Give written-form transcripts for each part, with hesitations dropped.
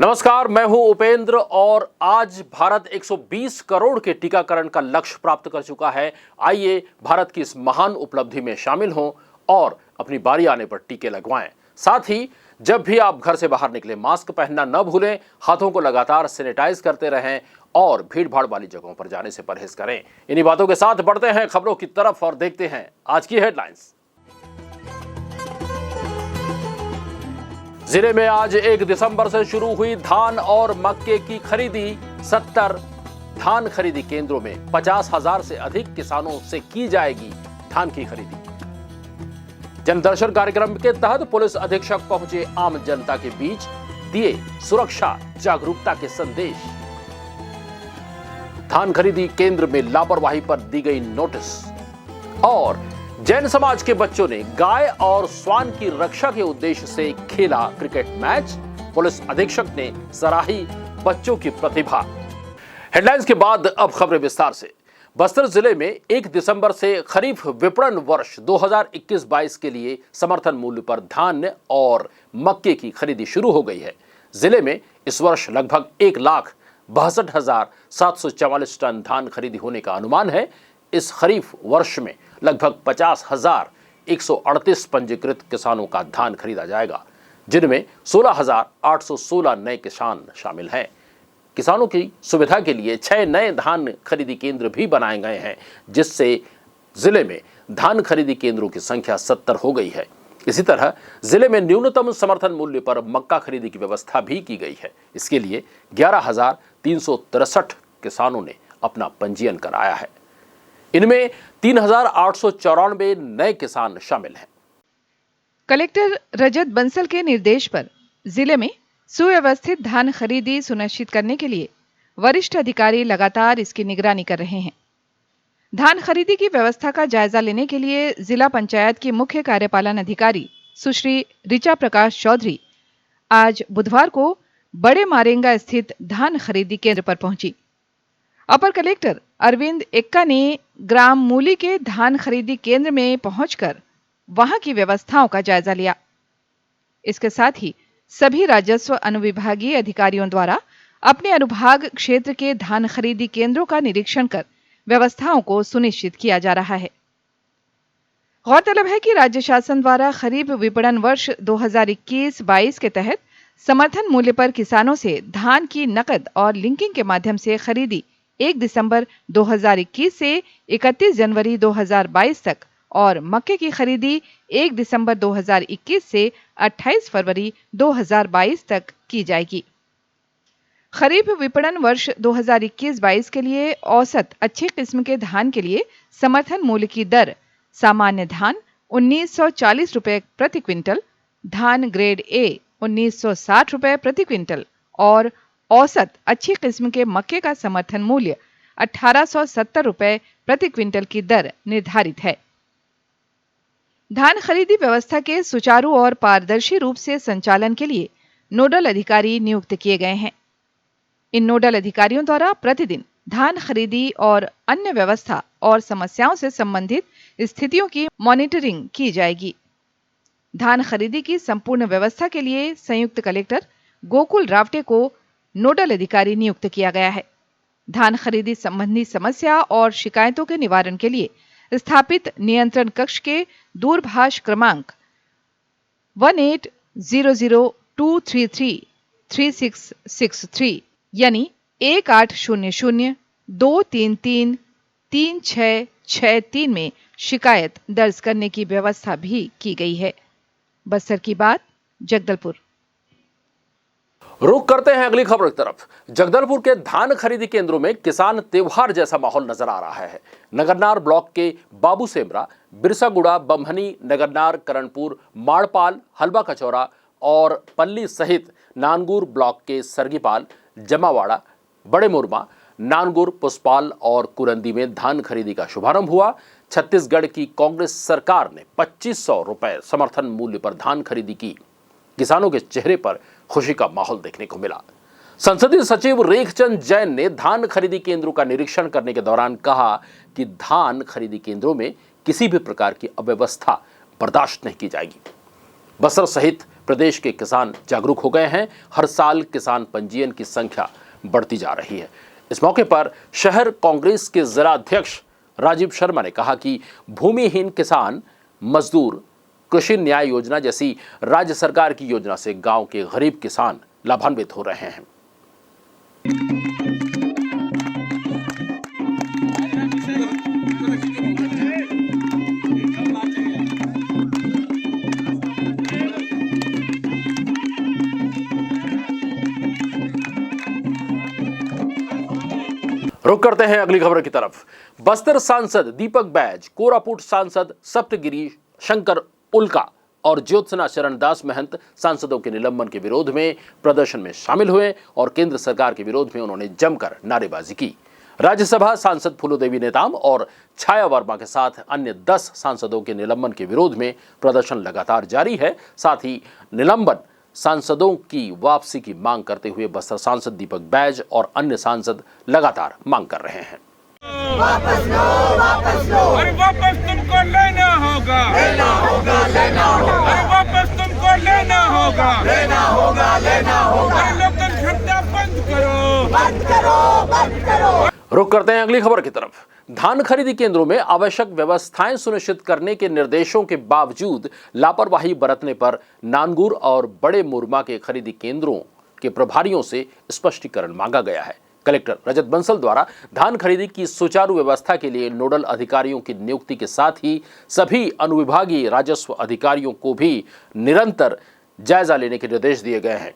नमस्कार, मैं हूं उपेंद्र और आज भारत 120 करोड़ के टीकाकरण का लक्ष्य प्राप्त कर चुका है। आइए भारत की इस महान उपलब्धि में शामिल हों और अपनी बारी आने पर टीके लगवाएं। साथ ही जब भी आप घर से बाहर निकलें, मास्क पहनना न भूलें, हाथों को लगातार सैनिटाइज करते रहें और भीड़ भाड़ वाली जगहों पर जाने से परहेज करें। इन्हीं बातों के साथ बढ़ते हैं खबरों की तरफ और देखते हैं आज की हेडलाइंस। जिले में आज 1 दिसंबर से शुरू हुई धान और मक्के की खरीदी। 70 धान खरीदी केंद्रों में 50,000 से अधिक किसानों से की जाएगी धान की खरीदी। जनदर्शन कार्यक्रम के तहत पुलिस अधीक्षक पहुंचे आम जनता के बीच, दिए सुरक्षा जागरूकता के संदेश। धान खरीदी केंद्र में लापरवाही पर दी गई नोटिस। और जैन समाज के बच्चों ने गाय और स्वान की रक्षा के उद्देश्य से खेला क्रिकेट मैच। पुलिस अधीक्षक ने सराही बच्चों की प्रतिभा। हेडलाइंस के बाद अब खबरें विस्तार से। बस्तर जिले में 1 दिसंबर से खरीफ विपणन वर्ष 2021-22 के लिए समर्थन मूल्य पर धान और मक्के की खरीदी शुरू हो गई है। जिले में इस वर्ष लगभग 1,62,744 टन धान खरीदी होने का अनुमान है। इस खरीफ वर्ष में लगभग 50,138 पंजीकृत किसानों का धान खरीदा जाएगा, जिनमें 16,816 नए किसान शामिल हैं। किसानों की सुविधा के लिए 6 नए धान खरीदी केंद्र भी बनाए गए हैं, जिससे जिले में धान खरीदी केंद्रों की संख्या 70 हो गई है। इसी तरह जिले में न्यूनतम समर्थन मूल्य पर मक्का खरीदी की व्यवस्था भी की गई है। इसके लिए 11,363 किसानों ने अपना पंजीयन कराया है। इनमें 3,894 नए किसान शामिल हैं। कलेक्टर रजत बंसल के निर्देश पर जिले में सुव्यवस्थित धान खरीदी सुनिश्चित करने के लिए वरिष्ठ अधिकारी लगातार इसकी निगरानी कर रहे हैं। धान खरीदी की व्यवस्था का जायजा लेने के लिए जिला पंचायत की मुख्य कार्यपालन अधिकारी सुश्री ऋचा प्रकाश चौधरी आज बुधवार को बड़े मारेंगा स्थित धान खरीदी केंद्र पर पहुंची। अपर कलेक्टर अरविंद एक्का ने ग्राम मूली के धान खरीदी केंद्र में पहुंचकर वहां की व्यवस्थाओं का जायजा लिया। इसके साथ ही सभी राजस्व अनुविभागीय अधिकारियों द्वारा अपने अनुभाग क्षेत्र के धान खरीदी केंद्रों का निरीक्षण कर व्यवस्थाओं को सुनिश्चित किया जा रहा है। गौरतलब है कि राज्य शासन द्वारा खरीफ विपणन वर्ष 2021-22 के तहत समर्थन मूल्य पर किसानों से धान की नकद और लिंकिंग के माध्यम से खरीदी 1 दिसंबर 2021 से 31 जनवरी 2022 तक और मक्के की खरीदी 1 दिसंबर 2021 से 28 फरवरी 2022 तक की जाएगी। खरीफ विपणन वर्ष 2021-22 के लिए औसत अच्छे किस्म के धान के लिए समर्थन मूल्य की दर सामान्य धान 1940 रुपए प्रति क्विंटल, धान ग्रेड ए 1960 रुपए प्रति क्विंटल और औसत अच्छी किस्म के मक्के का समर्थन मूल्य 1870 रुपए प्रति क्विंटल की दर निर्धारित है। धान खरीदी व्यवस्था के सुचारू और पारदर्शी रूप से संचालन के लिए नोडल अधिकारी नियुक्त किए गए हैं। इन नोडल अधिकारियों द्वारा प्रतिदिन धान खरीदी और अन्य व्यवस्था और समस्याओं से संबंधित स्थितियों की मॉनिटरिंग की जाएगी। धान खरीदी की संपूर्ण व्यवस्था के लिए संयुक्त कलेक्टर गोकुल रावटे को नोडल अधिकारी नियुक्त किया गया है। धान खरीदी संबंधी समस्या और शिकायतों के निवारण के लिए स्थापित नियंत्रण कक्ष के दूरभाष क्रमांक 1800-233-3663 यानी 1800-233-3663 में शिकायत दर्ज करने की व्यवस्था भी की गई है। बस्तर की बात, जगदलपुर। रुख करते हैं अगली खबर की तरफ। जगदलपुर के धान खरीदी केंद्रों में किसान त्योहार जैसा माहौल नजर आ रहा है। नगरनार ब्लॉक के बाबू सेमरा, बिरसागुड़ा, बम्हनी, नगरनार, करणपुर, माड़पाल, हलवा कचौरा और पल्ली सहित नानगुर ब्लॉक के सरगीपाल, जमावाड़ा, बड़े मुरमा, नानगुर, पुष्पाल और कुरंदी में धान खरीदी का शुभारंभ हुआ। छत्तीसगढ़ की कांग्रेस सरकार ने 2,500 रुपए समर्थन मूल्य पर धान खरीदी की। किसानों के चेहरे पर खुशी का माहौल देखने को मिला। संसदीय सचिव रेखचंद जैन ने धान खरीदी केंद्रों का निरीक्षण करने के दौरान कहा कि धान खरीदी केंद्रों में किसी भी प्रकार की अव्यवस्था बर्दाश्त नहीं की जाएगी। बस्तर सहित प्रदेश के किसान जागरूक हो गए हैं। हर साल किसान पंजीयन की संख्या बढ़ती जा रही है। इस मौके पर शहर कांग्रेस के जिला अध्यक्ष राजीव शर्मा ने कहा कि भूमिहीन किसान मजदूर कृषि न्याय योजना जैसी राज्य सरकार की योजना से गांव के गरीब किसान लाभान्वित हो रहे हैं। रुक करते हैं अगली खबर की तरफ। बस्तर सांसद दीपक बैज, कोरापुट सांसद सप्तगिरी शंकर उल्का और ज्योत्सना शरण दास महंत सांसदों के निलंबन के विरोध में प्रदर्शन में शामिल हुए और केंद्र सरकार के विरोध में उन्होंने जमकर नारेबाजी की। राज्यसभा सांसद फूलोदेवी नेताम और छाया वर्मा के साथ अन्य 10 सांसदों के निलंबन के विरोध में प्रदर्शन लगातार जारी है। साथ ही निलंबन सांसदों की वापसी की मांग करते हुए बस्तर सांसद दीपक बैज और अन्य सांसद लगातार मांग कर रहे हैं। वापस लो, वापस लो, अरे वापस तुमको लेना होगा, लेना होगा, लेना होगा, अरे वापस तुमको लेना होगा, लेना होगा, लेना होगा, अरे लोकल घंटा बंद करो, बंद करो, बंद करो। रुक करते हैं अगली खबर की तरफ। धान खरीदी केंद्रों में आवश्यक व्यवस्थाएं सुनिश्चित करने के निर्देशों के बावजूद लापरवाही बरतने पर नानगुर और बड़े मुरमा के खरीदी केंद्रों के प्रभारियों से स्पष्टीकरण मांगा गया है। कलेक्टर रजत बंसल द्वारा धान खरीदी की सुचारू व्यवस्था के लिए नोडल अधिकारियों की नियुक्ति के साथ ही सभी अनुविभागीय राजस्व अधिकारियों को भी निरंतर जायजा लेने के निर्देश दिए गए हैं।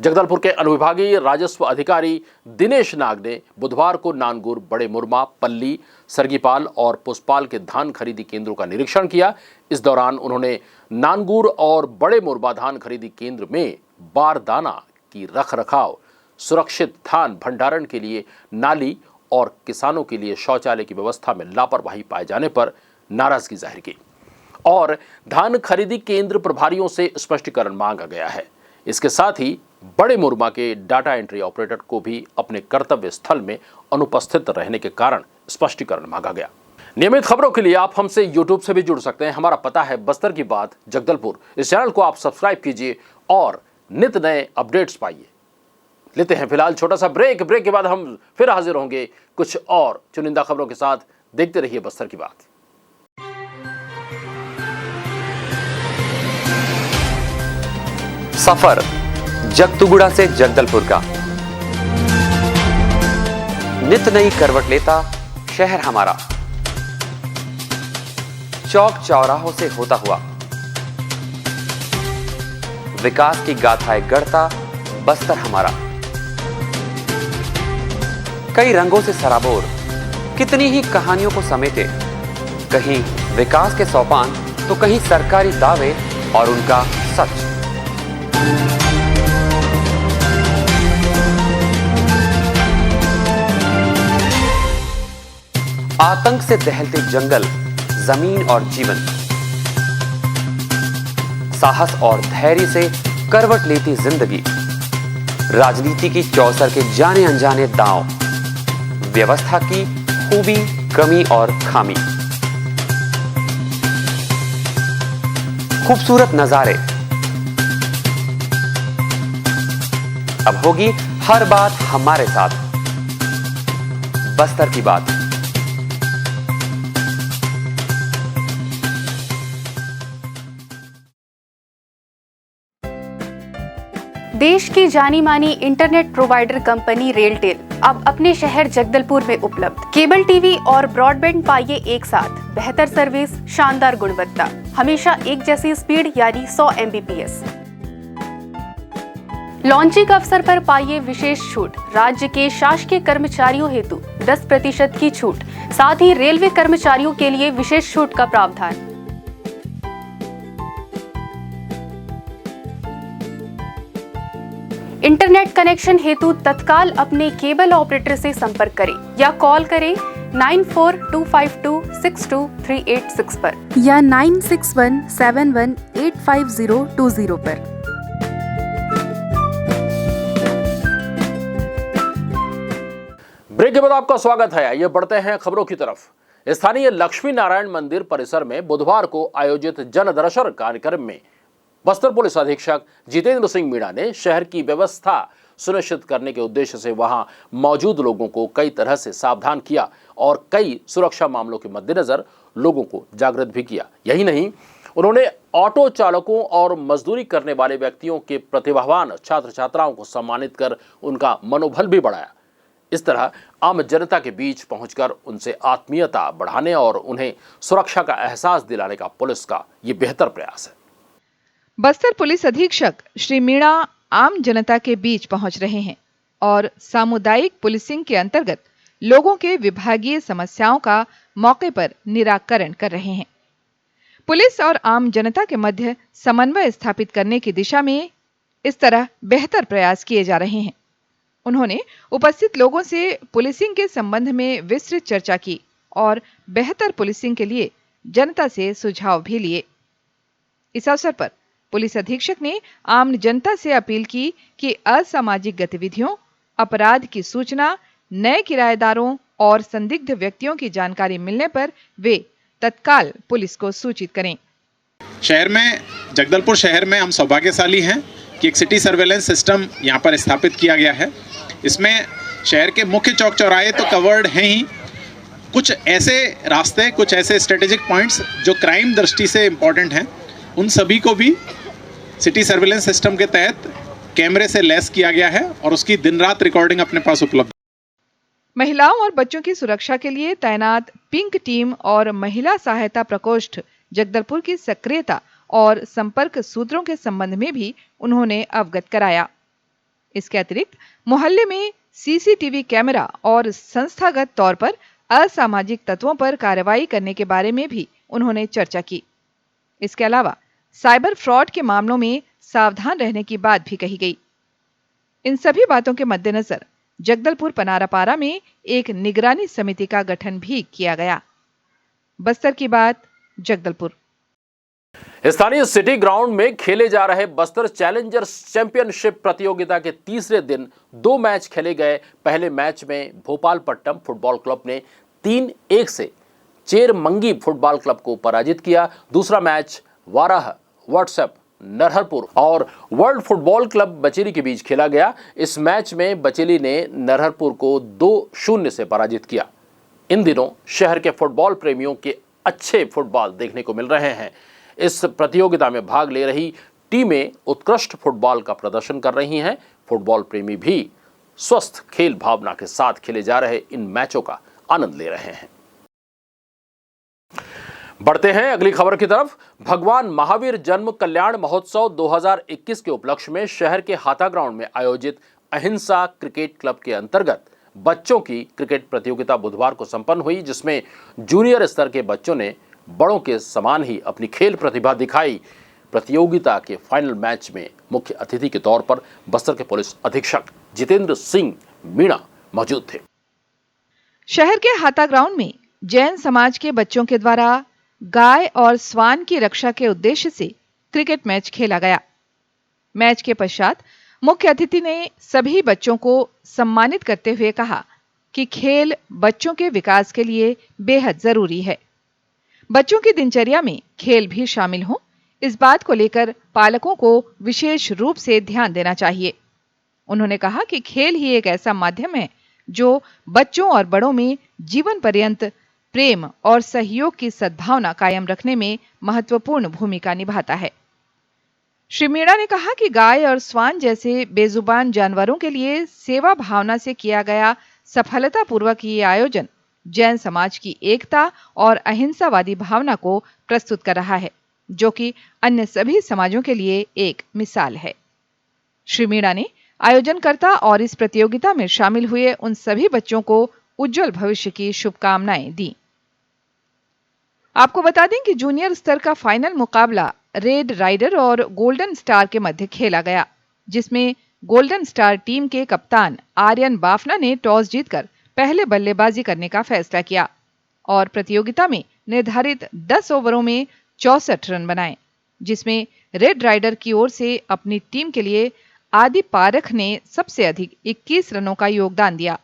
जगदलपुर के अनुविभागीय राजस्व अधिकारी दिनेश नाग ने बुधवार को नानगुर, बड़े मुरमा, पल्ली, सरगीपाल और पुष्पाल के धान खरीदी केंद्रों का निरीक्षण किया। इस दौरान उन्होंने नानगुर और बड़े मुरमा धान खरीदी केंद्र में बारदाना की रखरखाव, सुरक्षित धान भंडारण के लिए नाली और किसानों के लिए शौचालय की व्यवस्था में लापरवाही पाए जाने पर नाराजगी जाहिर की और धान खरीदी केंद्र प्रभारियों से स्पष्टीकरण मांगा गया है। इसके साथ ही बड़े मुरमा के डाटा एंट्री ऑपरेटर को भी अपने कर्तव्य स्थल में अनुपस्थित रहने के कारण स्पष्टीकरण मांगा गया। नियमित खबरों के लिए आप हमसे YouTube से भी जुड़ सकते हैं। हमारा पता है बस्तर की बात, जगदलपुर। इस चैनल को आप सब्सक्राइब कीजिए और नित नए अपडेट्स पाइए। लेते हैं फिलहाल छोटा सा ब्रेक के बाद हम फिर हाजिर होंगे कुछ और चुनिंदा खबरों के साथ। देखते रहिए बस्तर की बात। सफर जगतुगुड़ा से जगदलपुर का नित नई करवट लेता शहर हमारा, चौक चौराहों से होता हुआ विकास की गाथाएं गढ़ता बस्तर हमारा। कई रंगों से सराबोर कितनी ही कहानियों को समेटे, कहीं विकास के सोपान तो कहीं सरकारी दावे और उनका सच। आतंक से दहलते जंगल, जमीन और जीवन, साहस और धैर्य से करवट लेती जिंदगी, राजनीति की चौसर के जाने अनजाने दांव, व्यवस्था की खूबी, कमी और खामी, खूबसूरत नजारे। अब होगी हर बात हमारे साथ, बस्तर की बात। देश की जानी मानी इंटरनेट प्रोवाइडर कंपनी रेलटेल अब अपने शहर जगदलपुर में उपलब्ध। केबल टीवी और ब्रॉडबैंड पाइए एक साथ, बेहतर सर्विस, शानदार गुणवत्ता, हमेशा एक जैसी स्पीड यानी 100 Mbps। लॉन्चिंग अवसर पर पाइए विशेष छूट, राज्य के शासकीय कर्मचारियों हेतु 10% की छूट, साथ ही रेलवे कर्मचारियों के लिए विशेष छूट का प्रावधान। इंटरनेट कनेक्शन हेतु तत्काल अपने केबल ऑपरेटर से संपर्क करें या कॉल करें 9425262386 पर या 9617185020 पर। ब्रेक के बाद आपका स्वागत है। आइए बढ़ते हैं खबरों की तरफ। स्थानीय लक्ष्मी नारायण मंदिर परिसर में बुधवार को आयोजित जन दर्शन कार्यक्रम में बस्तर पुलिस अधीक्षक जितेंद्र सिंह मीणा ने शहर की व्यवस्था सुनिश्चित करने के उद्देश्य से वहां मौजूद लोगों को कई तरह से सावधान किया और कई सुरक्षा मामलों के मद्देनजर लोगों को जागृत भी किया। यही नहीं, उन्होंने ऑटो चालकों और मजदूरी करने वाले व्यक्तियों के प्रतिभावान छात्र छात्राओं को सम्मानित कर उनका मनोबल भी बढ़ाया। इस तरह आम जनता के बीच पहुंचकर उनसे आत्मीयता बढ़ाने और उन्हें सुरक्षा का एहसास दिलाने का पुलिस का ये बेहतर प्रयास है। बस्तर पुलिस अधीक्षक श्री मीणा आम जनता के बीच पहुंच रहे हैं और सामुदायिक पुलिसिंग के अंतर्गत लोगों के विभागीय समस्याओं का मौके पर निराकरण कर रहे हैं। पुलिस और आम जनता के मध्य समन्वय स्थापित करने की दिशा में इस तरह बेहतर प्रयास किए जा रहे हैं। उन्होंने उपस्थित लोगों से पुलिसिंग के संबंध में विस्तृत चर्चा की और बेहतर पुलिसिंग के लिए जनता से सुझाव भी लिए। इस अवसर पर पुलिस अधीक्षक ने आम जनता से अपील की कि असामाजिक गतिविधियों, अपराध की सूचना, नए किराएदारों और संदिग्ध व्यक्तियों की जानकारी मिलने पर वे तत्काल पुलिस को सूचित करें। शहर में, जगदलपुर शहर में हम सौभाग्यशाली हैं कि एक सिटी सर्वेलेंस सिस्टम यहाँ पर स्थापित किया गया है। इसमें शहर के मुख्य चौक चौराहे तो कवर्ड हैं ही, कुछ ऐसे रास्ते, कुछ ऐसे स्ट्रेटेजिक पॉइंट्स जो क्राइम दृष्टि से इम्पोर्टेंट हैं, उन सभी को भी सिटी सर्वेलेंस सिस्टम के तहत कैमरे से लैस किया गया है और उसकी दिन रात रिकॉर्डिंग अपने पास उपलब्ध है। महिलाओं और बच्चों की सुरक्षा के लिए तैनात पिंक टीम और महिला सहायता प्रकोष्ठ जगदलपुर की सक्रियता और संपर्क सूत्रों के संबंध में भी उन्होंने अवगत कराया। इसके अतिरिक्त मोहल्ले में सीसीटीवी कैमरा और संस्थागत तौर पर असामाजिक तत्वों पर कार्रवाई करने के बारे में भी उन्होंने चर्चा की। इसके अलावा साइबर फ्रॉड के मामलों में सावधान रहने की बात भी कही गई। इन सभी बातों के मद्देनजर जगदलपुर पनारापारा में एक निगरानी समिति का गठन भी किया गया। बस्तर की बात, जगदलपुर। स्थानीय सिटी ग्राउंड में खेले जा रहे बस्तर चैलेंजर्स चैंपियनशिप प्रतियोगिता के तीसरे दिन 2 मैच खेले गए। पहले मैच में भोपालपट्टनम फुटबॉल क्लब ने 3-1 से चेरमंगी फुटबॉल क्लब को पराजित किया। दूसरा मैच वाराह व्हाट्सएप नरहरपुर और वर्ल्ड फुटबॉल क्लब बचेली के बीच खेला गया। इस मैच में बचेली ने नरहरपुर को 2-0 से पराजित किया। इन दिनों शहर के फुटबॉल प्रेमियों के अच्छे फुटबॉल देखने को मिल रहे हैं। इस प्रतियोगिता में भाग ले रही टीमें उत्कृष्ट फुटबॉल का प्रदर्शन कर रही हैं। फुटबॉल प्रेमी भी स्वस्थ खेल भावना के साथ खेले जा रहे इन मैचों का आनंद ले रहे हैं। बढ़ते हैं अगली खबर की तरफ। भगवान महावीर जन्म कल्याण महोत्सव 2021 के उपलक्ष्य में शहर के हाथा ग्राउंड में आयोजित अहिंसा क्रिकेट क्लब के अंतर्गत बच्चों की क्रिकेट प्रतियोगिता बुधवार को संपन्न हुई, जिसमें जूनियर स्तर के बच्चों ने बड़ों के समान ही अपनी खेल प्रतिभा दिखाई। प्रतियोगिता के फाइनल मैच में मुख्य अतिथि के तौर पर बस्तर के पुलिस अधीक्षक जितेंद्र सिंह मीणा मौजूद थे। शहर के हाथा ग्राउंड में जैन समाज के बच्चों के द्वारा गाय और स्वान की रक्षा के उद्देश्य से क्रिकेट मैच खेला गया। मैच के पश्चात मुख्य अतिथि ने सभी बच्चों को सम्मानित करते हुए कहा कि खेल बच्चों के विकास के लिए बेहद जरूरी है। बच्चों की दिनचर्या में खेल भी शामिल हो, इस बात को लेकर पालकों को विशेष रूप से ध्यान देना चाहिए। उन्होंने कहा कि खेल ही एक ऐसा माध्यम है जो बच्चों और बड़ों में जीवन पर्यंत प्रेम और सहयोग की सद्भावना कायम रखने में महत्वपूर्ण भूमिका निभाता है। श्री मीणा ने कहा कि गाय और स्वान जैसे बेजुबान जानवरों के लिए सेवा भावना से किया गया सफलतापूर्वक ये आयोजन जैन समाज की एकता और अहिंसावादी भावना को प्रस्तुत कर रहा है, जो कि अन्य सभी समाजों के लिए एक मिसाल है। श्री मीणा ने आयोजनकर्ता और इस प्रतियोगिता में शामिल हुए उन सभी बच्चों को उज्जवल भविष्य की शुभकामनाएं दी। आपको बता दें कि जूनियर स्तर का फाइनल मुकाबला रेड राइडर और गोल्डन स्टार के मध्य खेला गया, जिसमें गोल्डन स्टार टीम के कप्तान आर्यन बाफना ने टॉस जीतकर पहले बल्लेबाजी करने का फैसला किया और प्रतियोगिता में निर्धारित 10 ओवरों में 64 रन बनाए, जिसमें रेड राइडर की ओर से अपनी टीम के लिए आदि पारख ने सबसे अधिक 21 रनों का योगदान दिया।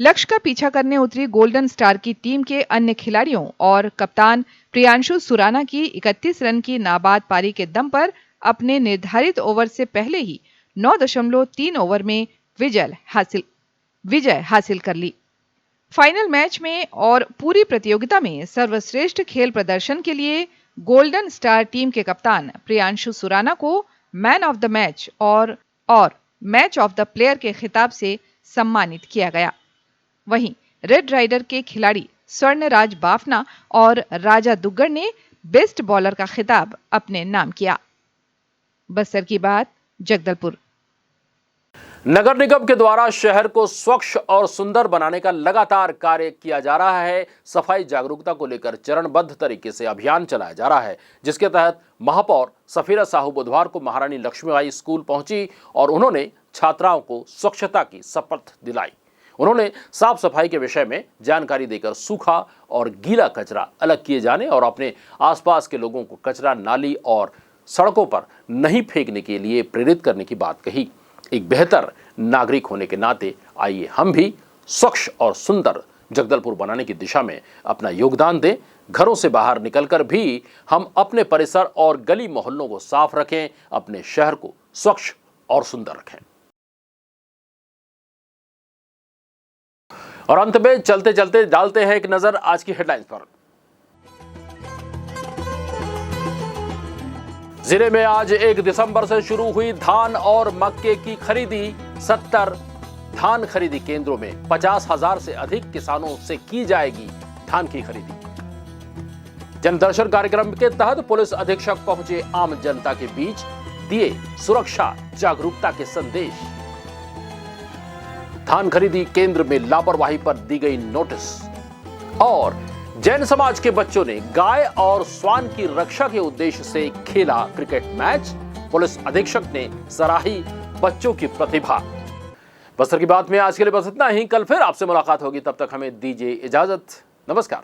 लक्ष्य का पीछा करने उतरी गोल्डन स्टार की टीम के अन्य खिलाड़ियों और कप्तान प्रियांशु सुराना की 31 रन की नाबाद पारी के दम पर अपने निर्धारित ओवर से पहले ही 9.3 ओवर में विजय हासिल कर ली। फाइनल मैच में और पूरी प्रतियोगिता में सर्वश्रेष्ठ खेल प्रदर्शन के लिए गोल्डन स्टार टीम के कप्तान प्रियांशु सुराना को मैन ऑफ द मैच और मैच ऑफ द प्लेयर के खिताब से सम्मानित किया गया। वहीं रेड राइडर के खिलाड़ी स्वर्णराज बाफना और राजा दुग्गड़ ने बेस्ट बॉलर का खिताब अपने नाम किया। बस्तर की बात, जगदलपुर। नगर निगम के द्वारा शहर को स्वच्छ और सुंदर बनाने का लगातार कार्य किया जा रहा है। सफाई जागरूकता को लेकर चरणबद्ध तरीके से अभियान चलाया जा रहा है, जिसके तहत महापौर सफीरा साहू बुधवार को महारानी लक्ष्मीबाई स्कूल पहुंची और उन्होंने छात्राओं को स्वच्छता की शपथ दिलाई। उन्होंने साफ सफाई के विषय में जानकारी देकर सूखा और गीला कचरा अलग किए जाने और अपने आसपास के लोगों को कचरा नाली और सड़कों पर नहीं फेंकने के लिए प्रेरित करने की बात कही। एक बेहतर नागरिक होने के नाते आइए हम भी स्वच्छ और सुंदर जगदलपुर बनाने की दिशा में अपना योगदान दें। घरों से बाहर निकलकर भी हम अपने परिसर और गली मोहल्लों को साफ रखें, अपने शहर को स्वच्छ और सुंदर रखें। और अंत में चलते चलते डालते हैं एक नजर आज की हेडलाइंस पर। जिले में आज 1 दिसंबर से शुरू हुई धान और मक्के की खरीदी। 70 धान खरीदी केंद्रों में 50,000 से अधिक किसानों से की जाएगी धान की खरीदी। जनदर्शन कार्यक्रम के तहत पुलिस अधीक्षक पहुंचे आम जनता के बीच, दिए सुरक्षा जागरूकता के संदेश। धान खरीदी केंद्र में लापरवाही पर दी गई नोटिस। और जैन समाज के बच्चों ने गाय और श्वान की रक्षा के उद्देश्य से खेला क्रिकेट मैच। पुलिस अधीक्षक ने सराही बच्चों की प्रतिभा। बस्तर की बात में आज के लिए बस इतना ही। कल फिर आपसे मुलाकात होगी, तब तक हमें दीजिए इजाजत। नमस्कार।